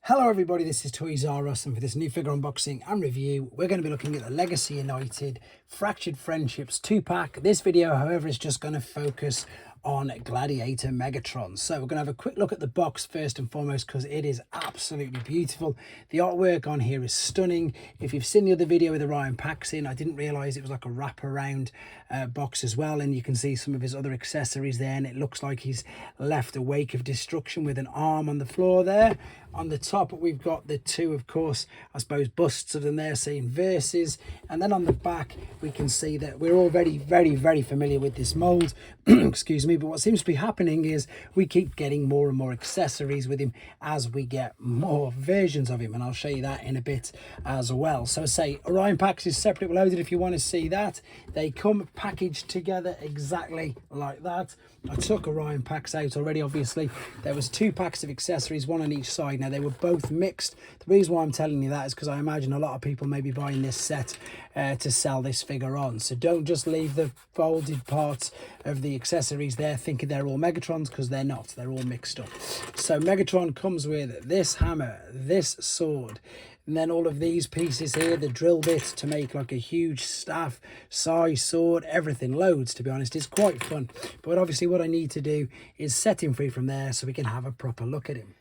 Hello everybody, this is Toyzaros, and for this new figure unboxing and review, we're going to be looking at the Legacy United Fractured Friendships 2-pack. This video, however, is just going to focus on Gladiator Megatron. So we're going to have a quick look at the box first and foremost because it is absolutely beautiful. The artwork on here is stunning. If you've seen the other video with Orion packs in, I didn't realise it was like a wraparound box as well, and you can see some of his other accessories there, and it looks like he's left a wake of destruction with an arm on the floor there. On the top we've got the two, of course, I suppose busts of them there saying verses, and then on the back we can see that we're already very familiar with this mold excuse me, but what seems to be happening is we keep getting more and more accessories with him as we get more versions of him, and I'll show you that in a bit as well. So I say Orion packs is separately loaded if you want to see that. They come packaged together exactly like that. I took Orion packs out already. Obviously there was 2 packs of accessories, one on each side. Now they were both mixed. The reason why I'm telling you that is because I imagine a lot of people may be buying this set to sell this figure on, so don't just leave the folded parts of the accessories there thinking they're all Megatrons, because they're not. They're all mixed up. So Megatron comes with this hammer, this sword, and then all of these pieces here, the drill bit to make like a huge staff size sword, everything, loads, to be honest. It's quite fun, but obviously what I need to do is set him free from there so we can have a proper look at him.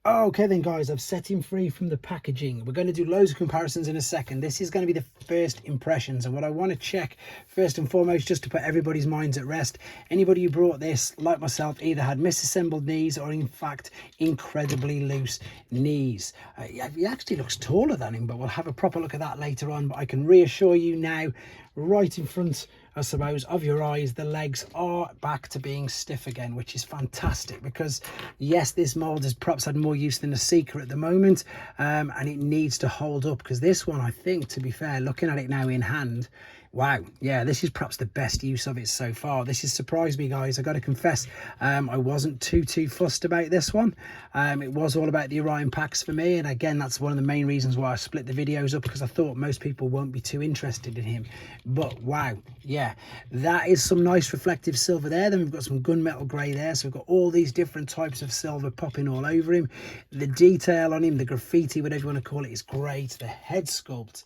Okay then guys, I've set him free from the packaging. We're going to do loads of comparisons in a second. This is going to be the first impressions, and what I want to check first and foremost, just to put everybody's minds at rest, anybody who brought this, like myself, either had misassembled knees or in fact incredibly loose knees. He actually looks taller than him, but we'll have a proper look at that later on. But I can reassure you now, right in front, I suppose, of your eyes, the legs are back to being stiff again, which is fantastic, because yes, this mold has perhaps had more use than a Seeker at the moment, and it needs to hold up, because this one, I think, to be fair, looking at it now in hand, wow, yeah, this is perhaps the best use of it so far. This has surprised me, guys. I got to confess, I wasn't too fussed about this one. It was all about the Orion packs for me, and again, that's one of the main reasons why I split the videos up, because I thought most people won't be too interested in him. But wow, yeah, that is some nice reflective silver there. Then we've got some gunmetal grey there, so we've got all these different types of silver popping all over him. The detail on him, the graffiti, whatever you want to call it, is great. The head sculpt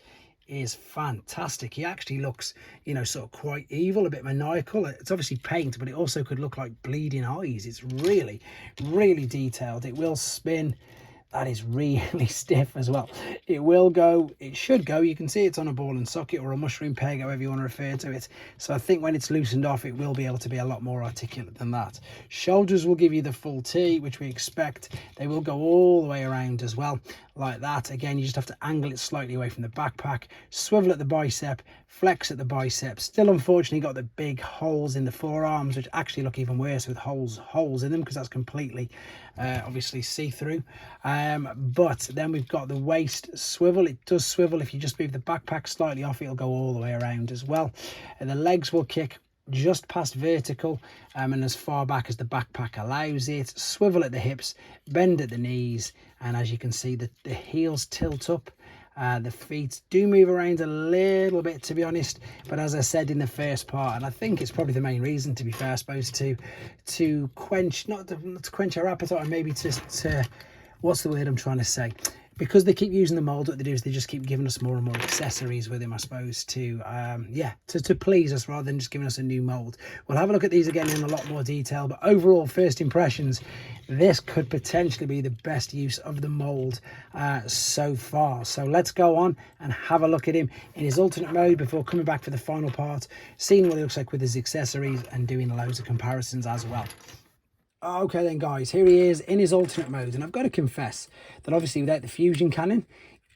is fantastic. He actually looks, you know, sort of quite evil, a bit maniacal. It's obviously paint, but it also could look like bleeding eyes. It's really detailed. It will spin. That is really stiff as well. It will go, it should go, you can see it's on a ball and socket or a mushroom peg, however you want to refer to it. So I think when it's loosened off, it will be able to be a lot more articulate than that. Shoulders will give you the full T, which we expect. They will go all the way around as well, like that. Again, you just have to angle it slightly away from the backpack, swivel at the bicep, flex at the bicep. Still, unfortunately, got the big holes in the forearms, which actually look even worse with holes in them, because that's completely obviously see-through. But then we've got the waist swivel. It does swivel. If you just move the backpack slightly off, it'll go all the way around as well. And the legs will kick just past vertical, and as far back as the backpack allows it. Swivel at the hips, bend at the knees, and as you can see, the heels tilt up. The feet do move around a little bit, to be honest, but as I said in the first part, and I think it's probably the main reason, to be fair, I suppose, to quench, not to quench our appetite, or maybe to what's the word I'm trying to say, because they keep using the mold, what they do is they just keep giving us more and more accessories with him, I suppose, to please us rather than just giving us a new mold. We'll have a look at these again in a lot more detail, but overall, first impressions, this could potentially be the best use of the mold so far. So let's go on and have a look at him in his alternate mode before coming back for the final part, seeing what he looks like with his accessories and doing loads of comparisons as well. Okay then guys, here he is in his alternate mode, and I've got to confess that obviously without the fusion cannon,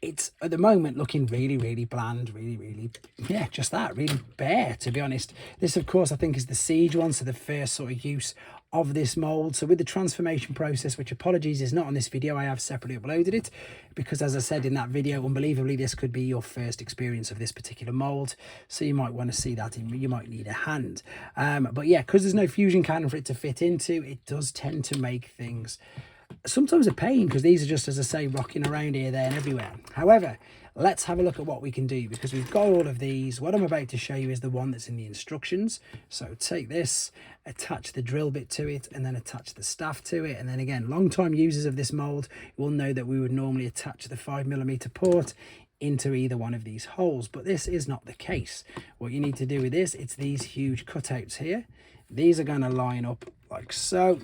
it's at the moment looking really bland, really, yeah, just that, really bare, to be honest. This, of course, I think is the Siege one, so the first sort of use of this mold. So with the transformation process, which, apologies, is not on this video, I have separately uploaded it, because as I said in that video, unbelievably, this could be your first experience of this particular mold, so you might want to see that you might need a hand. But yeah, because there's no fusion cannon for it to fit into, it does tend to make things sometimes a pain, because these are just, as I say, rocking around here, there and everywhere. However, let's have a look at what we can do, because we've got all of these. What I'm about to show you is the one that's in the instructions. So take this, attach the drill bit to it, and then attach the staff to it. And then again, long time users of this mold will know that we would normally attach the 5mm port into either one of these holes, but this is not the case. What you need to do with this, it's these huge cutouts here. These are going to line up like so.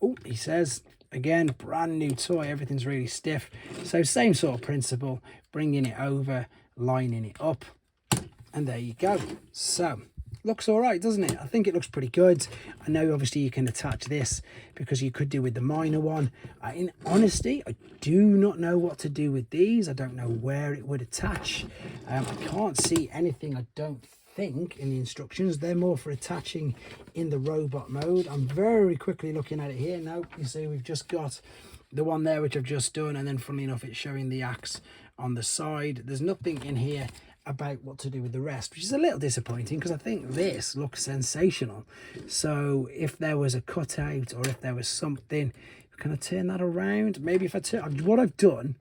Oh, he says, again, brand new toy, everything's really stiff. So same sort of principle, bringing it over, lining it up, and there you go. So looks all right, doesn't it? I think it looks pretty good. I know obviously you can attach this because you could do with the minor one. In honesty, I do not know what to do with these. I don't know where it would attach. I can't see anything, I don't think, in the instructions. They're more for attaching in the robot mode. I'm very quickly looking at it here. Now you see we've just got the one there which I've just done, and then funnily enough it's showing the axe on the side. There's nothing in here about what to do with the rest, which is a little disappointing because I think this looks sensational. So if there was a cutout, or if there was something, can I turn that around? Maybe if I turn, what I've done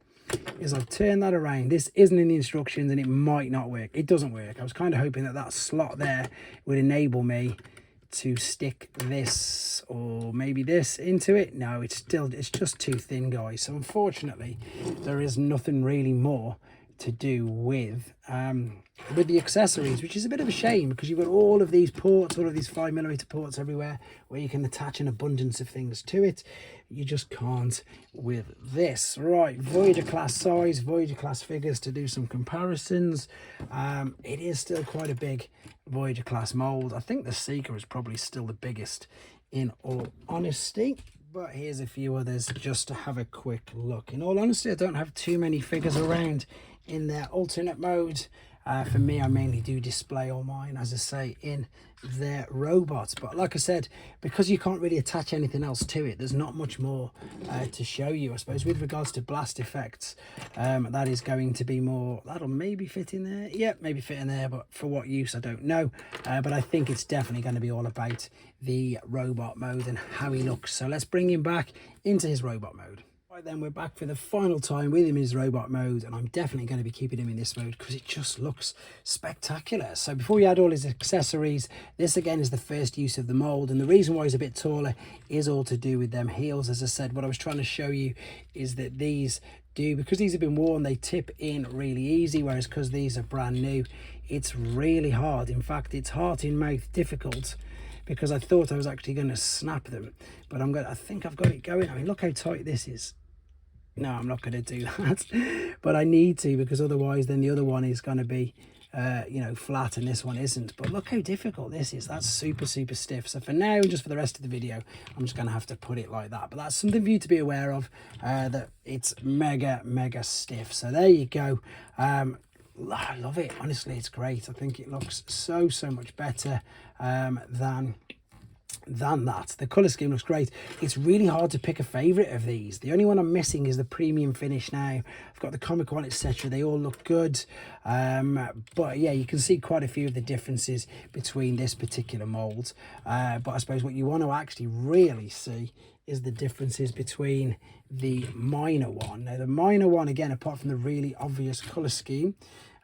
is I've turned that around. This isn't in the instructions and it might not work. It doesn't work. I was kind of hoping that that slot there would enable me to stick this or maybe this into it. No, it's just too thin, guys. So unfortunately there is nothing really more to do with the accessories, which is a bit of a shame because you've got all of these ports, all of these 5mm ports everywhere where you can attach an abundance of things to it. You just can't with this. Right, Voyager class size, Voyager class figures to do some comparisons. It is still quite a big Voyager class mold. I think the Seeker is probably still the biggest in all honesty. But here's a few others just to have a quick look. In all honesty, I don't have too many figures around in their alternate mode. For me, I mainly do display all mine, as I say, in their robots. But like I said, because you can't really attach anything else to it, there's not much more to show you. I suppose with regards to blast effects, that is going to be more, that'll maybe fit in there. Yep, maybe fit in there, but for what use, I don't know. But I think it's definitely going to be all about the robot mode and how he looks. So let's bring him back into his robot mode. Right then, we're back for the final time with him in his robot mode, and I'm definitely going to be keeping him in this mode because it just looks spectacular. So before we add all his accessories, this again is the first use of the mold, and the reason why he's a bit taller is all to do with them heels. As I said, what I was trying to show you is that these do, because these have been worn, they tip in really easy, whereas because these are brand new, it's really hard. In fact, it's heart in mouth difficult, because I thought I was actually going to snap them, but I think I've got it going. I mean, look how tight this is. No, I'm not going to do that, but I need to, because otherwise then the other one is going to be you know, flat and this one isn't. But look how difficult this is. That's super stiff. So for now, just for the rest of the video, I'm just going to have to put it like that. But that's something for you to be aware of, that it's mega stiff. So there you go. I love it. Honestly, it's great. I think it looks so much better than that. The color scheme looks great. It's really hard to pick a favorite of these. The only one I'm missing is the premium finish now. I've got the comic one, etc. They all look good, but yeah, you can see quite a few of the differences between this particular mold. But I suppose what you want to actually really see is the differences between the minor one. Now the minor one, again, apart from the really obvious color scheme,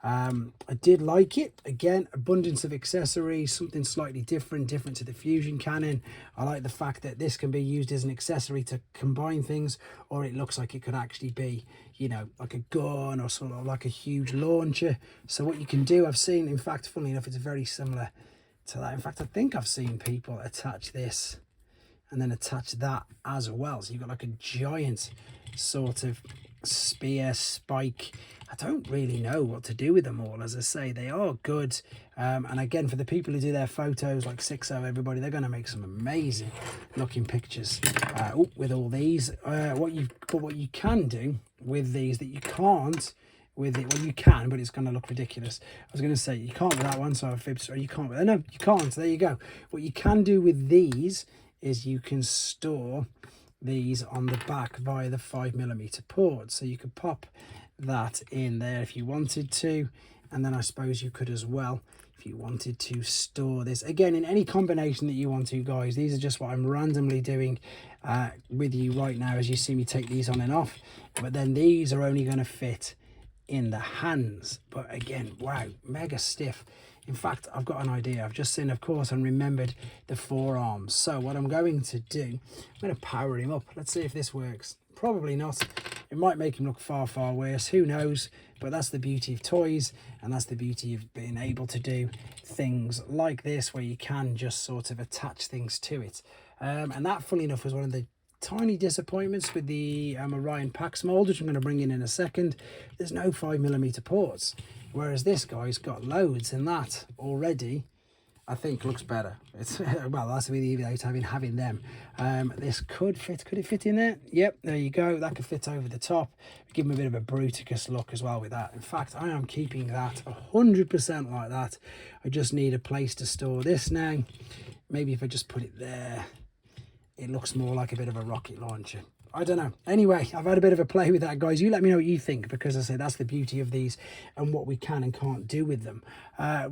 I did like it. Again, abundance of accessories, something slightly different to the fusion cannon. I like the fact that this can be used as an accessory to combine things, or it looks like it could actually be, you know, like a gun or sort of like a huge launcher. So what you can do, I've seen, in fact, funnily enough, it's very similar to that. In fact, I think I've seen people attach this and then attach that as well. So you've got like a giant sort of spear spike. I don't really know what to do with them all. As I say, they are good, and again, for the people who do their photos like 6O, everybody, they're going to make some amazing looking pictures with all these. What you can do with these that you can't with it, well, you can, but it's going to look ridiculous. I was going to say you can't with that one, so I've fibbed. Or you can't. No, you can't. There you go. What you can do with these is you can store these on the back via the 5mm port, so you could pop that in there if you wanted to, and then I suppose you could as well if you wanted to store this again in any combination that you want to, guys. These are just what I'm randomly doing with you right now as you see me take these on and off, but then these are only going to fit in the hands. But again, wow, mega stiff. In fact, I've got an idea. I've just seen, of course, and remembered the forearms. So what I'm going to do, I'm going to power him up. Let's see if this works. Probably not. It might make him look far, far worse. Who knows? But that's the beauty of toys, and that's the beauty of being able to do things like this, where you can just sort of attach things to it. And that, fully enough, was one of the tiny disappointments with the Orion Pax mold, which I'm going to bring in a second. There's no 5mm ports, whereas this guy's got loads, and that already I think looks better. It's well, that's really without having them. This could fit. Could it fit in there? Yep, there you go. That could fit over the top. Give him a bit of a Bruticus look as well with that. In fact, I am keeping that 100% like that. I just need a place to store this now. Maybe if I just put it there, it looks more like a bit of a rocket launcher. I don't know. Anyway, I've had a bit of a play with that, guys. You let me know what you think, because I say that's the beauty of these and what we can and can't do with them.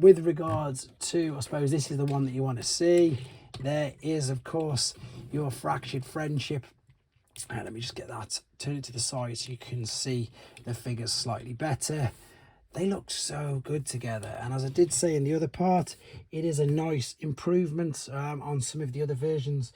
With regards to, I suppose this is the one that you want to see. There is, of course, your Fractured Friendship. Let me just get that, turn it to the side so you can see the figures slightly better. They look so good together, and as I did say in the other part, it is a nice improvement on some of the other versions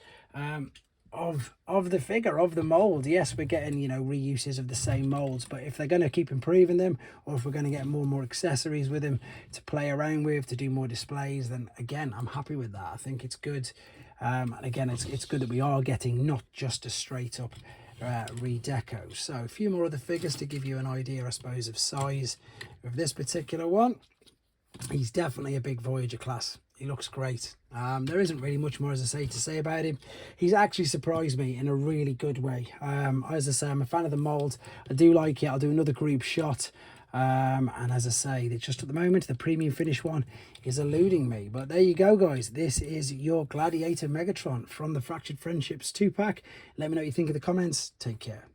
of the figure, of the mold. Yes, we're getting, you know, reuses of the same molds, but if they're going to keep improving them, or if we're going to get more and more accessories with them to play around with, to do more displays, then again, I'm happy with that. I think it's good. And again, it's good that we are getting not just a straight up redeco. So a few more other figures to give you an idea, I suppose, of size of this particular one. He's definitely a big Voyager class. He looks great. There isn't really much more, as I say, to say about him. He's actually surprised me in a really good way. As I say, I'm a fan of the mold. I do like it. I'll do another group shot. And as I say, just at the moment, the premium finish one is eluding me. But there you go, guys. This is your Gladiator Megatron from the Fractured Friendships 2-pack. Let me know what you think in the comments. Take care.